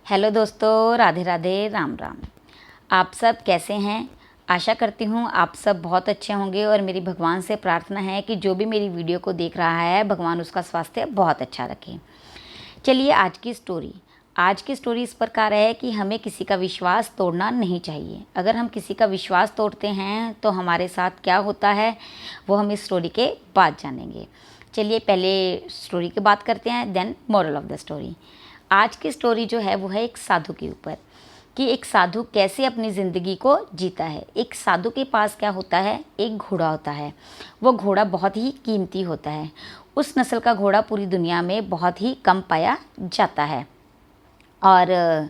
Hello दोस्तों, राधे राधे, राम राम। आप सब कैसे हैं? आशा करती हूँ आप सब बहुत अच्छे होंगे और मेरी भगवान से प्रार्थना है कि जो भी मेरी वीडियो को देख रहा है भगवान उसका स्वास्थ्य बहुत अच्छा रखे। चलिए आज की स्टोरी इस प्रकार है कि हमें किसी का विश्वास तोड़ना नहीं चाहिए। अगर हम किसी का विश्वास तोड़ते हैं तो हमारे साथ क्या होता है वो हम इस स्टोरी के बाद जानेंगे। चलिए पहले स्टोरी की बात करते हैं, then moral of the story. आज की स्टोरी जो है वो है एक साधु के ऊपर कि एक साधु कैसे अपनी ज़िंदगी को जीता है। एक साधु के पास क्या होता है, एक घोड़ा होता है। वो घोड़ा बहुत ही कीमती होता है। उस नस्ल का घोड़ा पूरी दुनिया में बहुत ही कम पाया जाता है और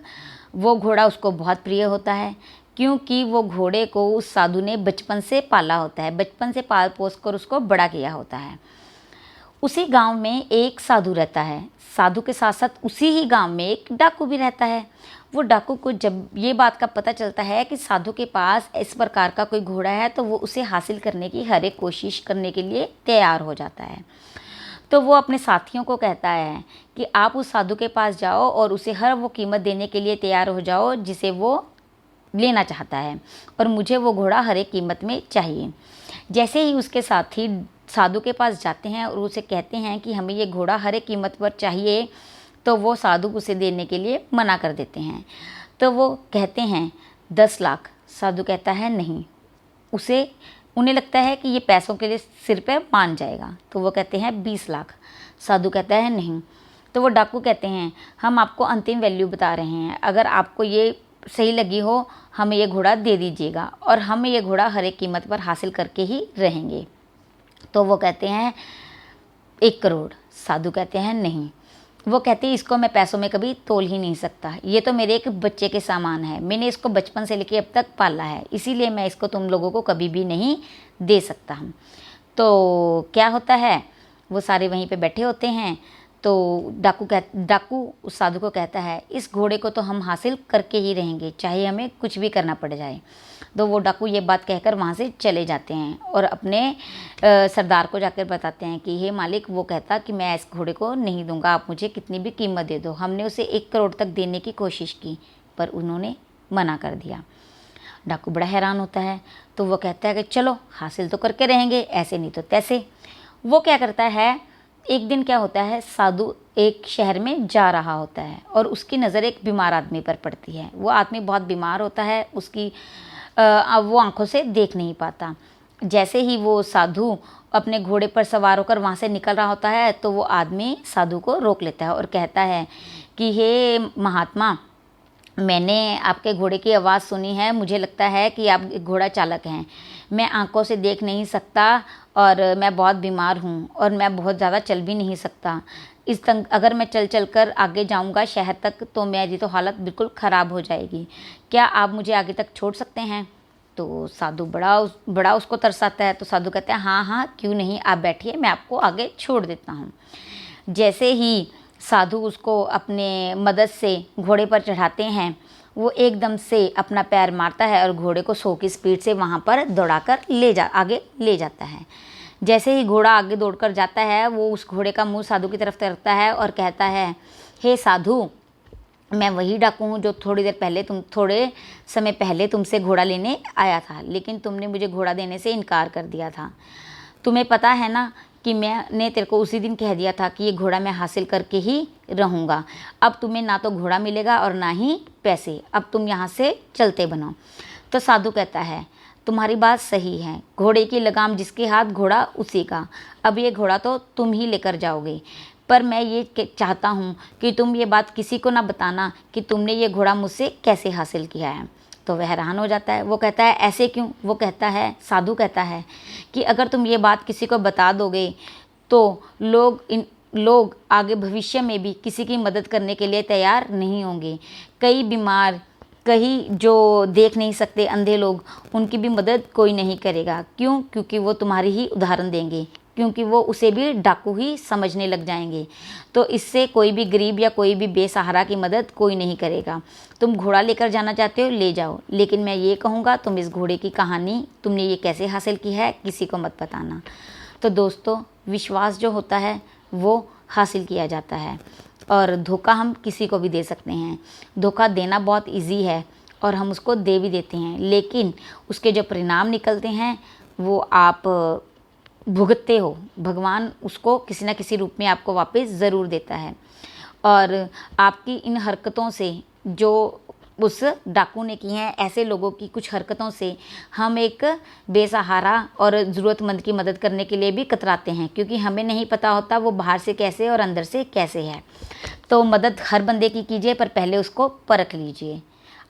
वो घोड़ा उसको बहुत प्रिय होता है क्योंकि वो घोड़े को उस साधु ने बचपन से पाला होता है, बचपन से पाल पोस कर उसको बड़ा किया होता है। उसी गांव में एक साधु रहता है। साधु के साथ साथ उसी ही गांव में एक डाकू भी रहता है। वो डाकू को जब ये बात का पता चलता है कि साधु के पास इस प्रकार का कोई घोड़ा है तो वो उसे हासिल करने की हर एक कोशिश करने के लिए तैयार हो जाता है। तो वो अपने साथियों को कहता है कि आप उस साधु के पास जाओ और उसे हर वो कीमत देने के लिए तैयार हो जाओ जिसे वो लेना चाहता है और मुझे वो घोड़ा हर एक कीमत में चाहिए। जैसे ही उसके साथी साधु के पास जाते हैं और उसे कहते हैं कि हमें ये घोड़ा हर एक कीमत पर चाहिए, तो वो साधु उसे देने के लिए मना कर देते हैं। तो वो कहते हैं 10 लाख। साधु कहता है नहीं। उन्हें लगता है कि ये पैसों के लिए सिर पे मान जाएगा, तो वो कहते हैं 20 लाख। साधु कहता है नहीं। तो वो डाकू कहते हैं हम आपको अंतिम वैल्यू बता रहे हैं, अगर आपको ये सही लगी हो हमें ये घोड़ा दे दीजिएगा और हम ये घोड़ा हर एक कीमत पर हासिल करके ही रहेंगे। तो वो कहते हैं 1 करोड़। साधु कहते हैं नहीं। वो कहते हैं इसको मैं पैसों में कभी तोल ही नहीं सकता, ये तो मेरे एक बच्चे के सामान है, मैंने इसको बचपन से लेकर अब तक पाला है, इसीलिए मैं इसको तुम लोगों को कभी भी नहीं दे सकता हूँ। तो क्या होता है, वो सारे वहीं पे बैठे होते हैं। तो डाकू उस साधु को कहता है इस घोड़े को तो हम हासिल करके ही रहेंगे, चाहे हमें कुछ भी करना पड़ जाए। तो वो डाकू ये बात कहकर वहाँ से चले जाते हैं और अपने सरदार को जाकर बताते हैं कि हे मालिक, वो कहता कि मैं इस घोड़े को नहीं दूंगा, आप मुझे कितनी भी कीमत दे दो। हमने उसे 1 करोड़ तक देने की कोशिश की पर उन्होंने मना कर दिया। डाकू बड़ा हैरान होता है। तो वो कहता है कि चलो हासिल तो करके रहेंगे, ऐसे नहीं तो तैसे। वो क्या करता है, एक दिन क्या होता है, साधु एक शहर में जा रहा होता है और उसकी नज़र एक बीमार आदमी पर पड़ती है। वो आदमी बहुत बीमार होता है, अब वो आंखों से देख नहीं पाता। जैसे ही वो साधु अपने घोड़े पर सवार होकर वहाँ से निकल रहा होता है तो वो आदमी साधु को रोक लेता है और कहता है कि हे महात्मा, मैंने आपके घोड़े की आवाज़ सुनी है, मुझे लगता है कि आप घोड़ा चालक हैं। मैं आंखों से देख नहीं सकता और मैं बहुत बीमार हूँ और मैं बहुत ज़्यादा चल भी नहीं सकता। अगर मैं चल कर आगे जाऊँगा शहर तक तो मेरी तो हालत बिल्कुल ख़राब हो जाएगी। क्या आप मुझे आगे तक छोड़ सकते हैं? तो साधु बड़ा उसको तरसाता है। तो साधु कहते हैं हाँ हाँ क्यों नहीं, आप बैठिए, मैं आपको आगे छोड़ देता हूँ। जैसे ही साधु उसको अपने मदद से घोड़े पर चढ़ाते हैं, वो एकदम से अपना पैर मारता है और घोड़े को 100 की स्पीड से वहाँ पर दौड़ाकर आगे ले जाता है। जैसे ही घोड़ा आगे दौड़कर जाता है, वो उस घोड़े का मुंह साधु की तरफ करता है और कहता है हे साधु, मैं वही डाकू हूँ जो थोड़े समय पहले तुमसे घोड़ा लेने आया था, लेकिन तुमने मुझे घोड़ा देने से इनकार कर दिया था। तुम्हें पता है ना कि मैंने तेरे को उसी दिन कह दिया था कि ये घोड़ा मैं हासिल करके ही रहूँगा। अब तुम्हें ना तो घोड़ा मिलेगा और ना ही पैसे, अब तुम यहाँ से चलते बनो। तो साधु कहता है तुम्हारी बात सही है, घोड़े की लगाम जिसके हाथ घोड़ा उसी का। अब ये घोड़ा तो तुम ही लेकर जाओगे, पर मैं ये चाहता हूँ कि तुम ये बात किसी को ना बताना कि तुमने ये घोड़ा मुझसे कैसे हासिल किया है। तो वह हैरान हो जाता है। वो कहता है ऐसे क्यों? वो कहता है, साधु कहता है कि अगर तुम ये बात किसी को बता दोगे तो लोग आगे भविष्य में भी किसी की मदद करने के लिए तैयार नहीं होंगे। कई बीमार, कई जो देख नहीं सकते अंधे लोग, उनकी भी मदद कोई नहीं करेगा। क्यों? क्योंकि वो तुम्हारी ही उदाहरण देंगे, क्योंकि वो उसे भी डाकू ही समझने लग जाएंगे। तो इससे कोई भी गरीब या कोई भी बेसहारा की मदद कोई नहीं करेगा। तुम घोड़ा लेकर जाना चाहते हो, ले जाओ, लेकिन मैं ये कहूँगा तुम इस घोड़े की कहानी, तुमने ये कैसे हासिल की है, किसी को मत बताना। तो दोस्तों, विश्वास जो होता है वो हासिल किया जाता है और धोखा हम किसी को भी दे सकते हैं। धोखा देना बहुत इजी है और हम उसको दे भी देते हैं, लेकिन उसके जो परिणाम निकलते हैं वो आप भुगतते हो। भगवान उसको किसी न किसी रूप में आपको वापस ज़रूर देता है। और आपकी इन हरकतों से, जो उस डाकू ने की हैं, ऐसे लोगों की कुछ हरकतों से हम एक बेसहारा और ज़रूरतमंद की मदद करने के लिए भी कतराते हैं, क्योंकि हमें नहीं पता होता वो बाहर से कैसे और अंदर से कैसे है। तो मदद हर बंदे की कीजिए, पर पहले उसको परख लीजिए।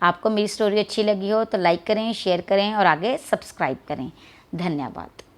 आपको मेरी स्टोरी अच्छी लगी हो तो लाइक करें, शेयर करें और आगे सब्सक्राइब करें। धन्यवाद।